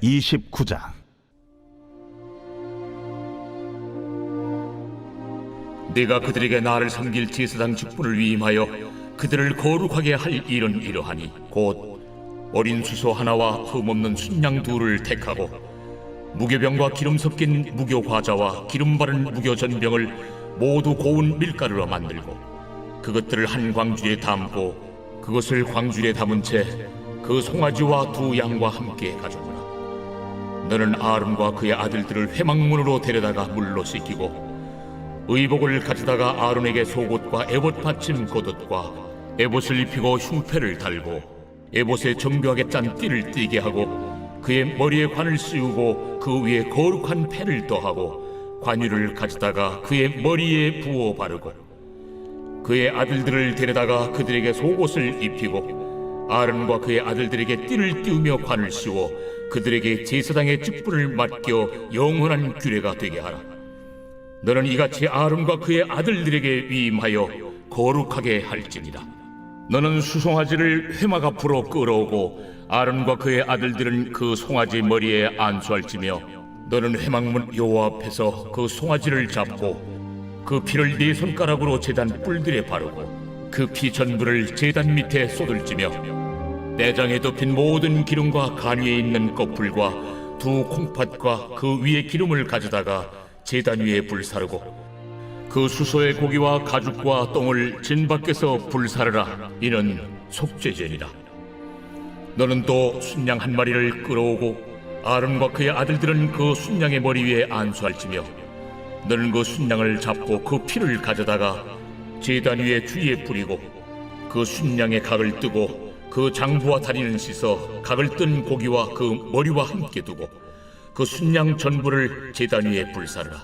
29장. 네가 그들에게 나를 섬길 제사장 직분을 위임하여 그들을 거룩하게 할 일은 이러하니 곧 어린 수소 하나와 흠없는 순양 둘을 택하고 무교병과 기름 섞인 무교 과자와 기름 바른 무교 전병을 모두 고운 밀가루로 만들고 그것들을 한 광주에 담고 그것을 광주에 담은 채 그 송아지와 두 양과 함께 가져오라. 너는 아론과 그의 아들들을 회막문으로 데려다가 물로 씻기고 의복을 가져다가 아론에게 속옷과 에봇 받침 겉옷과 에봇을 입히고 흉패를 달고 에봇에 정교하게 짠 띠를 띠게 하고 그의 머리에 관을 씌우고 그 위에 거룩한 패를 더하고 관유를 가져다가 그의 머리에 부어 바르고 그의 아들들을 데려다가 그들에게 속옷을 입히고 아론과 그의 아들들에게 띠를 띄우며 관을 씌워 그들에게 제사장의 직분을 맡겨 영원한 규례가 되게 하라. 너는 이같이 아론과 그의 아들들에게 위임하여 거룩하게 할지니라. 너는 수송아지를 회막 앞으로 끌어오고 아론과 그의 아들들은 그 송아지 머리에 안수할지며 너는 회막문 여호와 앞에서 그 송아지를 잡고 그 피를 네 손가락으로 제단 뿔들에 바르고 그 피 전부를 제단 밑에 쏟을지며 내장에 덮인 모든 기름과 간 위에 있는 꺼풀과 두 콩팥과 그 위에 기름을 가져다가 제단 위에 불사르고 그 수소의 고기와 가죽과 똥을 진 밖에서 불사르라. 이는 속죄제니라. 너는 또 순양 한 마리를 끌어오고 아론과 그의 아들들은 그 순양의 머리 위에 안수할지며 너는 그 순양을 잡고 그 피를 가져다가 제단 위에 주위에 뿌리고 그 순양의 각을 뜨고 그 장부와 다리는 씻어 각을 뜬 고기와 그 머리와 함께 두고 그 순양 전부를 제단 위에 불사르라.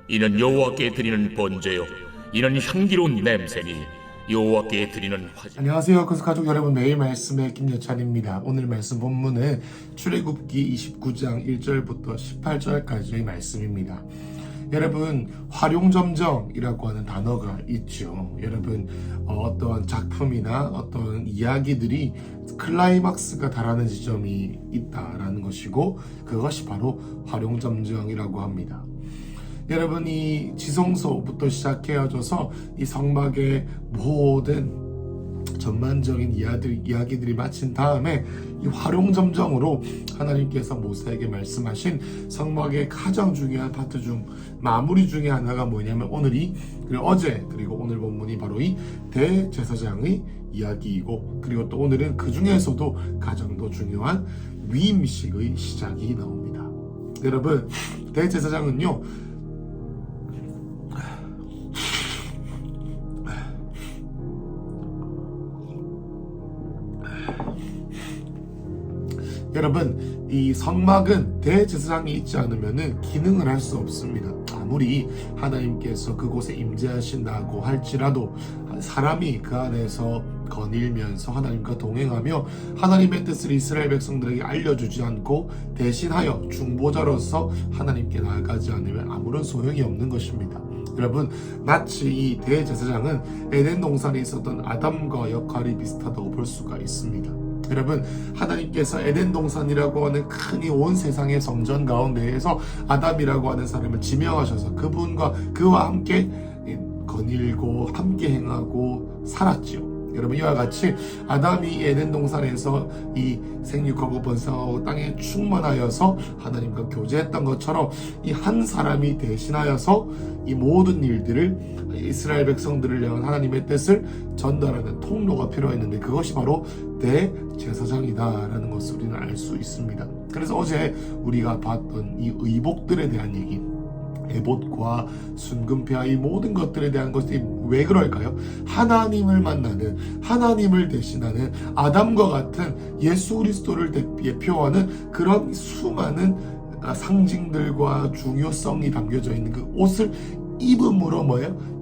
이는 여호와께 드리는 번제요 이는 향기로운 냄새니 여호와께 드리는 화제. 안녕하세요. 거스가족 여러분, 매일 말씀의 김여찬입니다. 오늘 말씀 본문은 출애굽기 29장 1절부터 18절까지의 말씀입니다. 여러분, 활용점정이라고 하는 단어가 있죠. 여러분, 어떤 작품이나 어떤 이야기들이 클라이막스가 달하는 지점이 있다라는 것이고 그것이 바로 활용점정이라고 합니다. 여러분, 이 지성소부터 시작해져서 이 성막의 모든 전반적인 이야기들이 마친 다음에 이 활용점정으로 하나님께서 모세에게 말씀하신 성막의 가장 중요한 파트 중 마무리 중에 하나가 뭐냐면 어제 그리고 오늘 본문이 바로 이 대제사장의 이야기이고, 그리고 또 오늘은 그 중에서도 가장 더 중요한 위임식의 시작이 나옵니다. 여러분, 대제사장은요, 여러분, 이 성막은 대제사장이 있지 않으면 기능을 할 수 없습니다. 아무리 하나님께서 그곳에 임재하신다고 할지라도 사람이 그 안에서 거닐면서 하나님과 동행하며 하나님의 뜻을 이스라엘 백성들에게 알려주지 않고 대신하여 중보자로서 하나님께 나아가지 않으면 아무런 소용이 없는 것입니다. 여러분, 마치 이 대제사장은 에덴 동산에 있었던 아담과 역할이 비슷하다고 볼 수가 있습니다. 여러분, 하나님께서 에덴 동산이라고 하는 큰 이 온 세상의 성전 가운데에서 아담이라고 하는 사람을 지명하셔서 그와 함께 거닐고 함께 행하고 살았지요. 여러분, 이와 같이 아담이 에덴 동산에서 이 생육하고 번성하고 땅에 충만하여서 하나님과 교제했던 것처럼 이 한 사람이 대신하여서 이 모든 일들을 이스라엘 백성들을 향한 하나님의 뜻을 전달하는 통로가 필요했는데 그것이 바로 대제사장이다라는 것을 우리는 알 수 있습니다. 그래서 어제 우리가 봤던 이 의복들에 대한 얘기, 에봇과 순금패와 이 모든 것들에 대한 것이 왜 그럴까요? 하나님을 만나는, 하나님을 대신하는 아담과 같은 예수 그리스도를 대표하는 그런 수많은 상징들과 중요성이 담겨져 있는 그 옷을 입음으로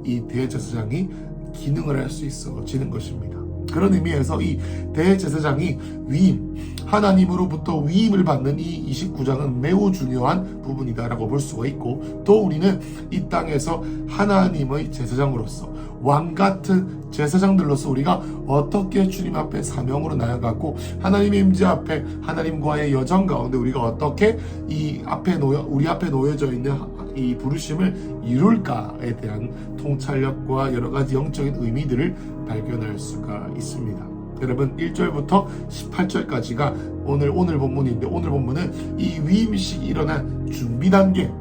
이 대제사장이 기능을 할 수 있어지는 것입니다. 그런 의미에서 이 대제사장이 위임, 하나님으로부터 위임을 받는 이 29장은 매우 중요한 부분이다라고 볼 수가 있고, 또 우리는 이 땅에서 하나님의 제사장으로서 왕 같은 제사장들로서 우리가 어떻게 주님 앞에 사명으로 나아가고 하나님의 임재 앞에 하나님과의 여정 가운데 우리가 어떻게 우리 앞에 놓여져 있는 이 부르심을 이룰까에 대한 통찰력과 여러 가지 영적인 의미들을 발견할 수가 있습니다. 여러분 1절부터 18절까지가 오늘 본문인데, 오늘 본문은 이 위임식이 일어난 준비 단계입니다.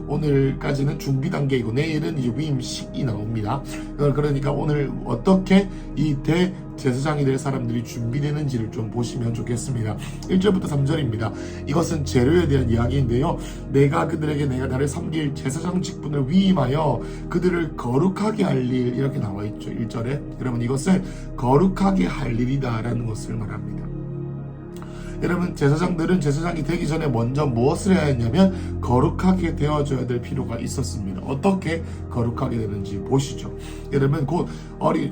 오늘까지는 준비 단계이고 내일은 이제 위임식이 나옵니다. 그러니까 오늘 어떻게 이 대제사장이 될 사람들이 준비되는지를 좀 보시면 좋겠습니다. 1절부터 3절입니다. 이것은 재료에 대한 이야기인데요. 내가 나를 섬길 제사장 직분을 위임하여 그들을 거룩하게 할 일, 이렇게 나와 있죠. 1절에. 여러분 이것을 거룩하게 할 일이다 라는 것을 말합니다. 여러분 제사장들은 제사장이 되기 전에 먼저 무엇을 해야 했냐면 거룩하게 되어줘야 될 필요가 있었습니다. 어떻게 거룩하게 되는지 보시죠. 여러분 곧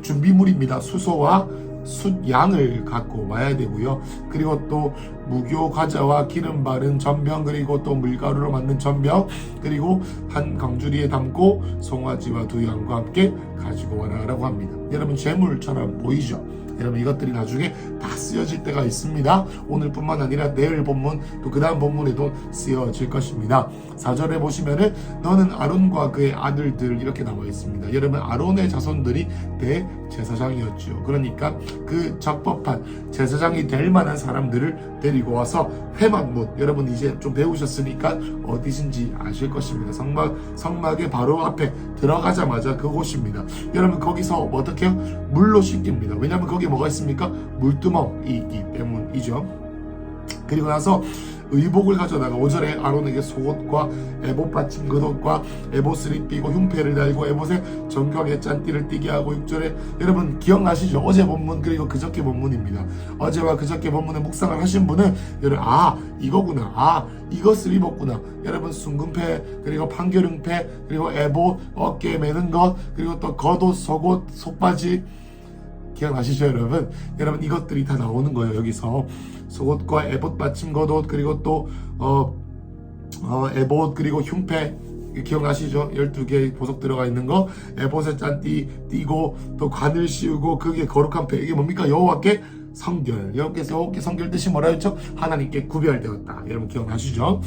준비물입니다. 수소와 숫양을 갖고 와야 되고요. 그리고 또 무교 과자와 기름 바른 전병, 그리고 또 밀가루로 만든 전병, 그리고 한 강주리에 담고 송아지와 두 양과 함께 가지고 와라 라고 합니다. 여러분 제물처럼 보이죠? 여러분 이것들이 나중에 다 쓰여질 때가 있습니다. 오늘뿐만 아니라 내일 본문 또 그 다음 본문에도 쓰여질 것입니다. 4절에 보시면은 너는 아론과 그의 아들들 이렇게 나와 있습니다. 여러분 아론의 자손들이 대제사장이었죠. 그러니까 그 적법한 제사장이 될 만한 사람들을 데리고 와서 회막문, 여러분 이제 좀 배우셨으니까 어디신지 아실 것입니다. 성막의 바로 앞에 들어가자마자 그곳입니다. 여러분 거기서 어떻게 해요? 물로 씻깁니다. 왜냐하면 거기에 뭐가 있습니까? 물두멍이 있기 때문이죠. 그리고 나서 의복을 가져다가 5절에 아론에게 속옷과 에봇 받침 겉옷과 에봇을 입히고 흉패를 달고 에봇에 정경의 짠띠를 띠게 하고 6절에 여러분 기억나시죠? 어제 본문 그리고 그저께 본문입니다. 어제와 그저께 본문에 묵상을 하신 분은 여러분 이거구나, 이것을 입었구나. 여러분 순금패, 그리고 판결응패, 그리고 에봇 어깨에 매는 것, 그리고 또 겉옷, 속옷, 속바지 기억나시죠 여러분? 여러분 이것들이 다 나오는 거예요. 여기서 속옷과 에봇 받침 겉옷, 그리고 또 에봇, 그리고 흉패 기억나시죠? 12개의 보석 들어가 있는 거, 에봇에 짠띠 띠고 또 관을 씌우고 그게 거룩한 패. 이게 뭡니까? 여호와께 성결. 여호와께 성결 뜻이 뭐라 했죠? 하나님께 구별되었다. 여러분 기억나시죠?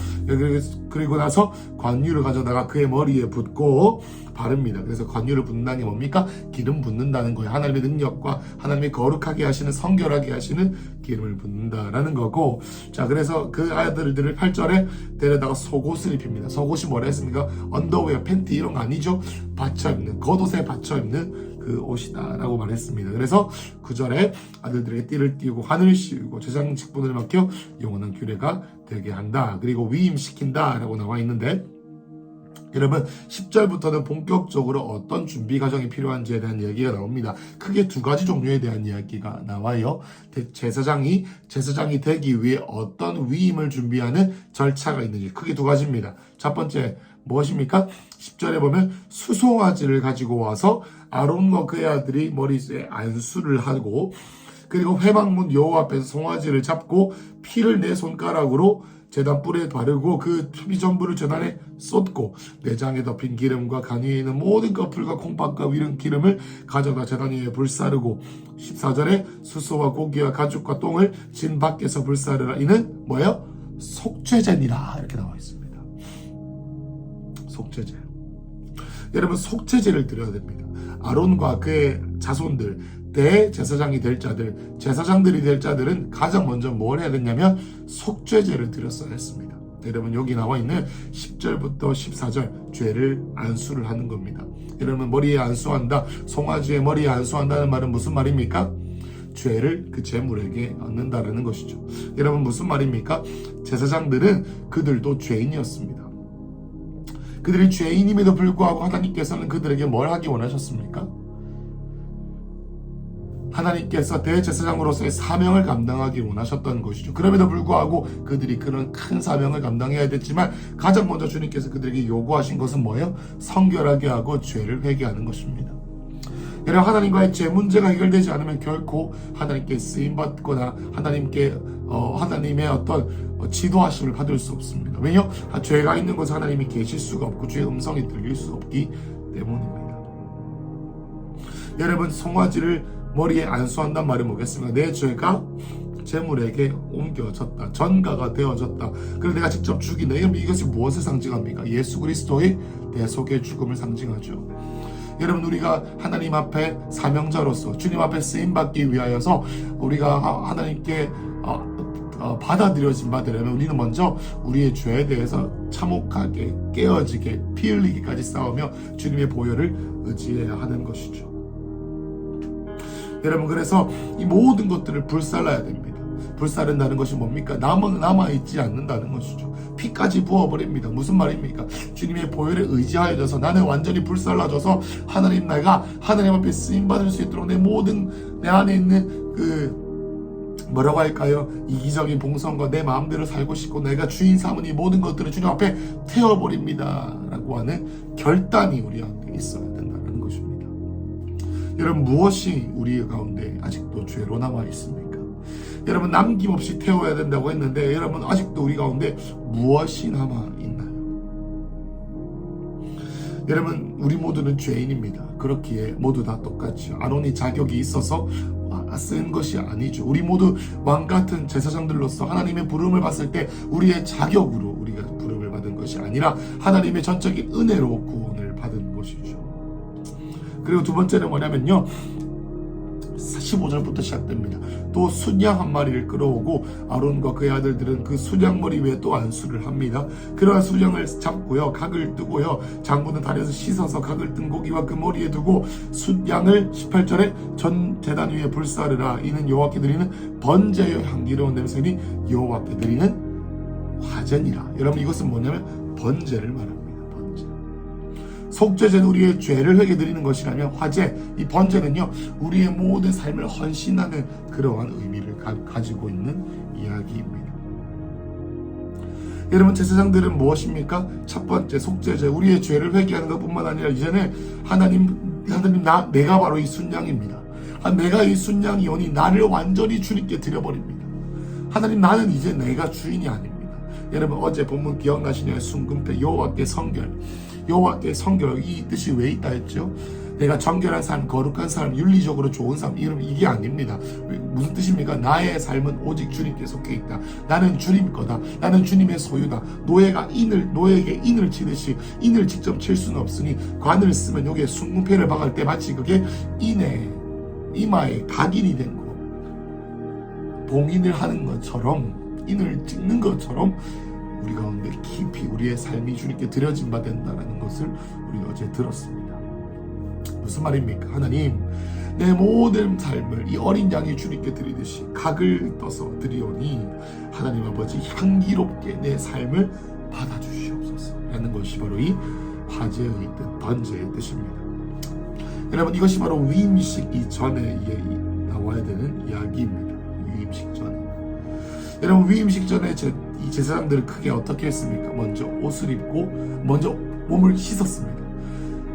그리고 나서 관유를 가져다가 그의 머리에 붓고 바릅니다. 그래서 관유를 붓는다는 게 뭡니까? 기름 붓는다는 거예요. 하나님의 능력과 하나님의 거룩하게 하시는, 성결하게 하시는 기름을 붓는다라는 거고, 자 그래서 그 아들들을 8절에 데려다가 속옷을 입힙니다. 속옷이 뭐라 했습니까? 언더웨어, 팬티 이런 거 아니죠? 받쳐입는, 겉옷에 받쳐입는 그 옷이다 라고 말했습니다. 그래서 9절에 아들들에게 띠를 띠고 하늘을 씌우고 제사장 직분을 맡겨 영원한 규례가 되게 한다. 그리고 위임시킨다 라고 나와 있는데, 여러분 10절부터는 본격적으로 어떤 준비 과정이 필요한지에 대한 이야기가 나옵니다. 크게 두 가지 종류에 대한 이야기가 나와요. 제사장이 되기 위해 어떤 위임을 준비하는 절차가 있는지, 크게 두 가지입니다. 첫 번째 무엇입니까? 10절에 보면 수송아지를 가지고 와서 아론과 그의 아들이 머리에 안수를 하고, 그리고 회막문 여호와 앞에서 송아지를 잡고 피를 내 손가락으로 제단 뿔에 바르고 그 피 전부를 제단에 쏟고 내장에 덮인 기름과 간 위에 있는 모든 꺼풀과 콩팥과 위른 기름을 가져다 제단 위에 불사르고, 14절에 수소와 고기와 가죽과 똥을 진 밖에서 불사르라. 이는 뭐예요? 속죄제니라 이렇게 나와 있습니다. 속죄제. 여러분 속죄제를 드려야 됩니다. 아론과 그의 자손들, 대제사장이 될 자들, 제사장들이 될 자들은 가장 먼저 뭘 해야 됐냐면 속죄제를 드렸어야 했습니다. 여러분 여기 나와 있는 10절부터 14절 죄를 안수를 하는 겁니다. 여러분 머리에 안수한다, 송아지의 머리에 안수한다는 말은 무슨 말입니까? 죄를 그 제물에게 얻는다라는 것이죠. 여러분 무슨 말입니까? 제사장들은 그들도 죄인이었습니다. 그들이 죄인임에도 불구하고 하나님께서는 그들에게 뭘 하기 원하셨습니까? 하나님께서 대제사장으로서의 사명을 감당하기 원하셨던 것이죠. 그럼에도 불구하고 그들이 그런 큰 사명을 감당해야 됐지만 가장 먼저 주님께서 그들에게 요구하신 것은 뭐예요? 성결하게 하고 죄를 회개하는 것입니다. 여러분, 하나님과의 죄 문제가 해결되지 않으면 결코 하나님께 쓰임받거나 하나님의 어떤 지도하심을 받을 수 없습니다. 왜냐? 죄가 있는 곳에 하나님이 계실 수가 없고 주의 음성이 들릴 수 없기 때문입니다. 여러분, 송아지를 머리에 안수한단 말이 뭐겠습니까? 내 죄가 재물에게 옮겨졌다. 전가가 되어졌다. 그래서 내가 직접 죽이네. 여러분, 이것이 무엇을 상징합니까? 예수 그리스도의 대속의 죽음을 상징하죠. 여러분, 우리가 하나님 앞에 사명자로서 주님 앞에 쓰임받기 위하여서 우리가 하나님께 받아들여진 바 되려면 우리는 먼저 우리의 죄에 대해서 참혹하게 깨어지게 피 흘리기까지 싸우며 주님의 보혈을 의지해야 하는 것이죠. 여러분, 그래서 이 모든 것들을 불살라야 됩니다. 불사른다는 것이 뭡니까? 남아있지 않는다는 것이죠. 피까지 부어버립니다. 무슨 말입니까? 주님의 보혈에 의지하여져서 나는 완전히 불살라져서 내가 하나님 앞에 쓰임받을 수 있도록 내 모든 내 안에 있는 뭐라고 할까요? 이기적인 봉선과 내 마음대로 살고 싶고 내가 주인 삼은 이 모든 것들을 주님 앞에 태워버립니다 라고 하는 결단이 우리 가운데 있어야 된다는 것입니다. 여러분, 무엇이 우리 가운데 아직도 죄로 남아 있습니까? 여러분, 남김없이 태워야 된다고 했는데 여러분, 아직도 우리 가운데 무엇이 남아 있나요? 여러분, 우리 모두는 죄인입니다. 그렇기에 모두 다 똑같죠. 아론이 자격이 있어서 쓴 것이 아니죠. 우리 모두 왕같은 제사장들로서 하나님의 부름을 받을 때 우리의 자격으로 우리가 부름을 받은 것이 아니라 하나님의 전적인 은혜로 구원을 받은 것이죠. 그리고 두 번째는 뭐냐면요, 15절부터 시작됩니다. 또 순양 한 마리를 끌어오고 아론과 그의 아들들은 그 순양머리 위에 또 안수를 합니다. 그러한 순양을 잡고요, 각을 뜨고요, 장군은 다리에서 씻어서 각을 뜬 고기와 그 머리에 두고 순양을 18절에 전 제단 위에 불사르라. 이는 여호와께 드리는 번제요 향기로운 냄새니 여호와께 드리는 화제니라. 여러분, 이것은 뭐냐면 번제를 말합니다. 속죄제는 우리의 죄를 회개드리는 것이라면 화제, 이 번제는요, 우리의 모든 삶을 헌신하는 그러한 의미를 가지고 있는 이야기입니다. 여러분, 제사장들은 무엇입니까? 첫 번째 속죄제, 우리의 죄를 회개하는 것뿐만 아니라 이제는 내가 바로 이 순양입니다. 내가 이 순양이 오니 나를 완전히 주님께 드려버립니다. 하나님, 나는 이제 내가 주인이 아닙니다. 여러분, 어제 본문 기억나시나요? 순금패 여호와께 성결. 여호와께 성결, 이 뜻이 왜 있다 했죠? 내가 정결한 삶, 거룩한 삶, 윤리적으로 좋은 삶, 이게 아닙니다. 무슨 뜻입니까? 나의 삶은 오직 주님께 속해 있다. 나는 주님 거다. 나는 주님의 소유다. 노예에게 인을 치듯이 인을 직접 칠 수는 없으니 관을 쓰면 여기에 순금패를 박을 때 마치 그게 인의 이마에 각인이 된 거, 봉인을 하는 것처럼, 인을 찍는 것처럼 우리 가운데 깊이 우리의 삶이 주님께 드려진 바 된다는 것을 우리 어제 들었습니다. 무슨 말입니까? 하나님, 내 모든 삶을 이 어린 양이 주님께 드리듯이 각을 떠서 드리오니 하나님 아버지, 향기롭게 내 삶을 받아주시옵소서 라는 것이 바로 이 화제의 뜻, 번제의 뜻입니다. 여러분, 이것이 바로 위임식 이전에 나와야 되는 이야기입니다. 위임식 전에. 여러분, 위임식 전에 이 제사장들은 크게 어떻게 했습니까? 먼저 옷을 입고 먼저 몸을 씻었습니다.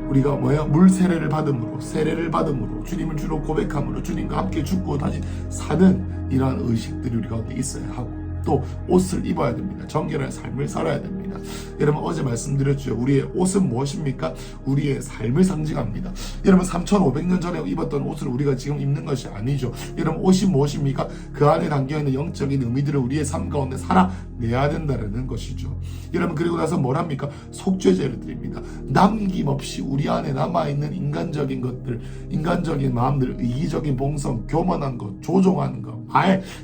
우리가 물 세례를 받음으로 주님을 주로 고백함으로 주님과 함께 죽고 다시 사는 이러한 의식들이 우리 가운데 있어야 하고, 또 옷을 입어야 됩니다. 정결한 삶을 살아야 됩니다. 여러분, 어제 말씀드렸죠. 우리의 옷은 무엇입니까? 우리의 삶을 상징합니다. 여러분, 3,500년 전에 입었던 옷을 우리가 지금 입는 것이 아니죠. 여러분, 옷이 무엇입니까? 그 안에 담겨있는 영적인 의미들을 우리의 삶 가운데 살아내야 된다는 것이죠. 여러분, 그리고 나서 뭘 합니까? 속죄제를 드립니다. 남김없이 우리 안에 남아있는 인간적인 것들, 인간적인 마음들, 이기적인 봉성, 교만한 것, 조종하는 것,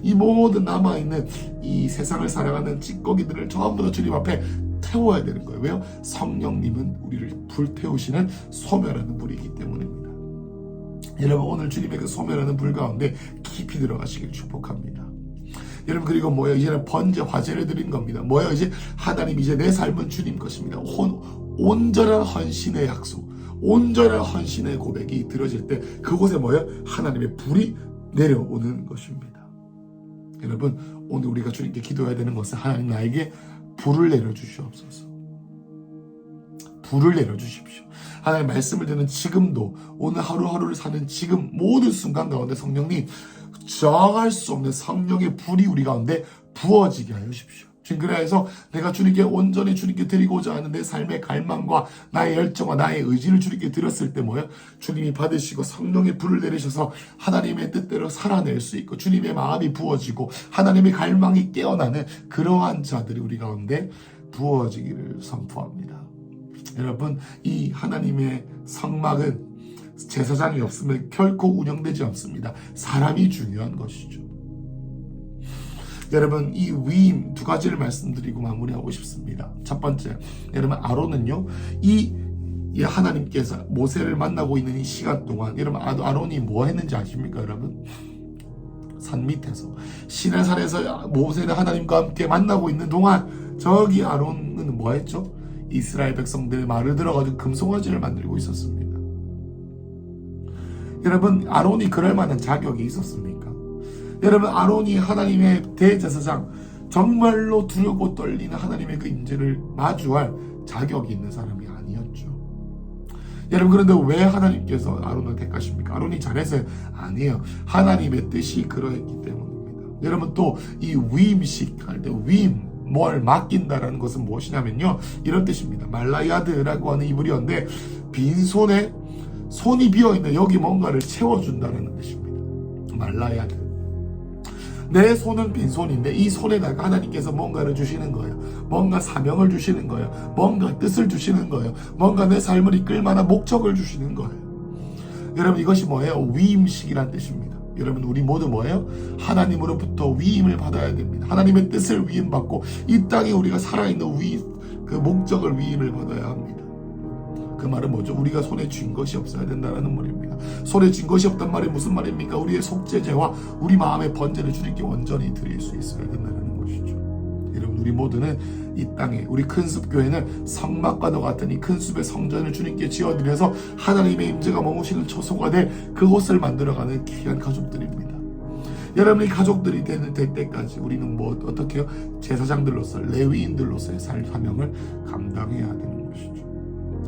이 모든 남아있는 이 세상을 살아가는 찌꺼기들을 전부 다 주님 앞에 태워야 되는 거예요. 왜요? 성령님은 우리를 불태우시는 소멸하는 불이기 때문입니다. 여러분, 오늘 주님의 그 소멸하는 불 가운데 깊이 들어가시길 축복합니다. 여러분, 그리고 이제는 번제 화제를 드린 겁니다. 이제 하나님, 이제 내 삶은 주님 것입니다. 온전한 헌신의 약속, 온전한 헌신의 고백이 들어질 때 그곳에 하나님의 불이 내려오는 것입니다. 여러분, 오늘 우리가 주님께 기도해야 되는 것은 하나님, 나에게 불을 내려주시옵소서. 불을 내려주십시오. 하나님 말씀을 듣는 지금도 오늘 하루하루를 사는 지금 모든 순간 가운데 성령님 저항할 수 없는 성령의 불이 우리 가운데 부어지게 하여 주십시오. 주님 그래서 내가 주님께 온전히 주님께 드리고자 하는 내 삶의 갈망과 나의 열정과 나의 의지를 주님께 드렸을 때 뭐예요? 주님이 받으시고 성령의 불을 내리셔서 하나님의 뜻대로 살아낼 수 있고 주님의 마음이 부어지고 하나님의 갈망이 깨어나는 그러한 자들이 우리 가운데 부어지기를 선포합니다. 여러분 이 하나님의 성막은 제사장이 없으면 결코 운영되지 않습니다. 사람이 중요한 것이죠. 여러분 이 위임 두 가지를 말씀드리고 마무리하고 싶습니다. 첫 번째, 여러분 아론은요 이 하나님께서 모세를 만나고 있는 이 시간 동안 여러분 아론이 뭐 했는지 아십니까? 여러분 산 밑에서 시내산에서 모세는 하나님과 함께 만나고 있는 동안 저기 아론은 뭐 했죠? 이스라엘 백성들의 말을 들어가지고 금송아지를 만들고 있었습니다. 여러분 아론이 그럴 만한 자격이 있었습니까? 여러분 아론이 하나님의 대제사장 정말로 두렵고 떨리는 하나님의 그 임재를 마주할 자격이 있는 사람이 아니었죠. 여러분 그런데 왜 하나님께서 아론을 택하십니까? 아론이 잘해서요? 아니에요. 하나님의 뜻이 그러했기 때문입니다. 여러분 또 이 위임식 할 때 위임 뭘 맡긴다라는 것은 무엇이냐면요 이런 뜻입니다. 말라야드라고 하는 이브리어인데 빈손에 손이 비어있는 여기 뭔가를 채워준다는 뜻입니다. 말라야드. 내 손은 빈손인데 이 손에다가 하나님께서 뭔가를 주시는 거예요. 뭔가 사명을 주시는 거예요. 뭔가 뜻을 주시는 거예요. 뭔가 내 삶을 이끌 만한 목적을 주시는 거예요. 여러분 이것이 뭐예요? 위임식이란 뜻입니다. 여러분 우리 모두 뭐예요? 하나님으로부터 위임을 받아야 됩니다. 하나님의 뜻을 위임받고 이 땅에 우리가 살아있는 그 목적을 위임을 받아야 합니다. 그 말은 뭐죠? 우리가 손에 쥔 것이 없어야 된다는 말입니다. 손에 쥔 것이 없단 말이 무슨 말입니까? 우리의 속죄제와 우리 마음의 번제를 주님께 온전히 드릴 수 있어야 된다는 것이죠. 여러분 우리 모두는 이 땅에 우리 큰숲교회는 성막과도 같은 이 큰숲의 성전을 주님께 지어드려서 하나님의 임재가 머무시는 처소가 될 그곳을 만들어가는 귀한 가족들입니다. 여러분이 가족들이 될 때까지 우리는 뭐 어떻게 해요? 제사장들로서 레위인들로서의 사명을 감당해야 되는 것이죠.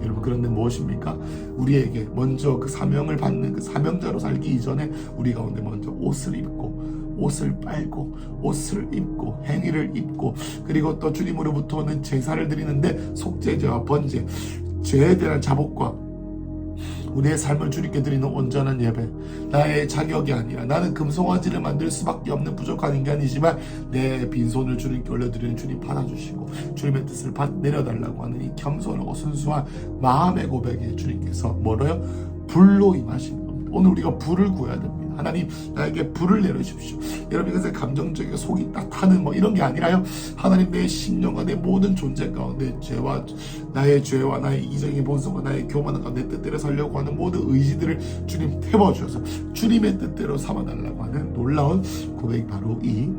여러분 그런데 무엇입니까? 우리에게 먼저 그 사명을 받는 그 사명자로 살기 이전에 우리 가운데 먼저 옷을 입고 옷을 빨고 옷을 입고 행위를 입고 그리고 또 주님으로부터는 제사를 드리는데 속죄제와 번제 죄에 대한 자복과 우리의 삶을 주님께 드리는 온전한 예배 나의 자격이 아니라 나는 금송아지를 만들 수밖에 없는 부족한 인간이지만 내 빈손을 주님께 올려드리는 주님 받아주시고 주님의 뜻을 내려달라고 하는 이 겸손하고 순수한 마음의 고백에 주님께서 뭐래요? 불로 임하시는 겁니다. 오늘 우리가 불을 구해야 됩니다. 하나님 나에게 불을 내려주십시오. 여러분 이것은 감정적이고 속이 딱 타는 뭐 이런 게 아니라요. 하나님 내 신령과 내 모든 존재 가운데 죄와 나의 이기적인 본성과 나의 교만과 내 뜻대로 살려고 하는 모든 의지들을 주님 태워주셔서 주님의 뜻대로 삼아달라고 하는 놀라운 고백이 바로 이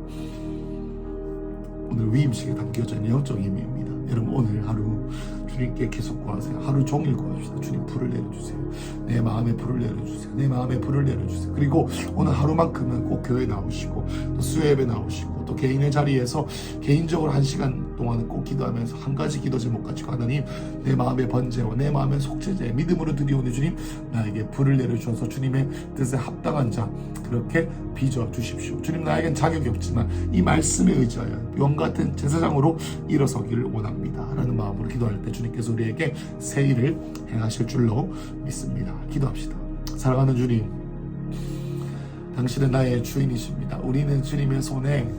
오늘 위임식에 담겨져 있는 영적 의미입니다. 여러분 오늘 하루 주님께 계속 구하세요. 하루 종일 구하십시다. 주님 불을 내려주세요. 내 마음에 불을 내려주세요. 내 마음에 불을 내려주세요. 그리고 오늘 하루만큼은 꼭 교회 나오시고 또 수요예배 나오시고 또 개인의 자리에서 개인적으로 1시간 동안은 꼭 기도하면서 한 가지 기도 제목 가지고 하나님 내 마음의 번제와 내 마음의 속죄제 믿음으로 드리오니 주님 나에게 불을 내려주셔서 주님의 뜻에 합당한 자 그렇게 빚어 주십시오. 주님 나에겐 자격이 없지만 이 말씀에 의지하여 용 같은 제사장으로 일어서기를 원합니다 라는 마음으로 기도할 때 주님께서 우리에게 새 일을 행하실 줄로 믿습니다. 기도합시다. 사랑하는 주님, 당신은 나의 주인이십니다. 우리는 주님의 손에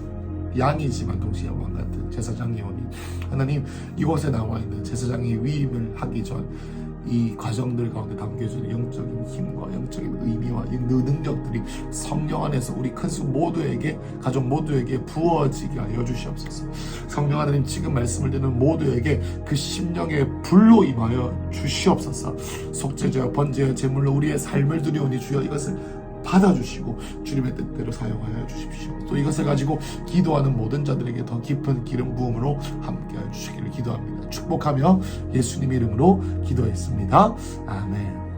양이지만 동시에 왕 같은 제사장이오니 하나님 이곳에 나와 있는 제사장이 위임을 하기 전 이 과정들 가운데 담겨지는 영적인 힘과 영적인 의미와 이 능력들이 성령 안에서 우리 큰숲 모두에게 가족 모두에게 부어지게 하여 주시옵소서. 성령 하나님 지금 말씀을 듣는 모두에게 그 심령의 불로 임하여 주시옵소서. 속죄제와 번제와 제물로 우리의 삶을 드리오니 주여 이것을 받아주시고 주님의 뜻대로 사용하여 주십시오. 또 이것을 가지고 기도하는 모든 자들에게 더 깊은 기름 부음으로 함께하여 주시기를 기도합니다. 축복하며 예수님의 이름으로 기도했습니다. 아멘.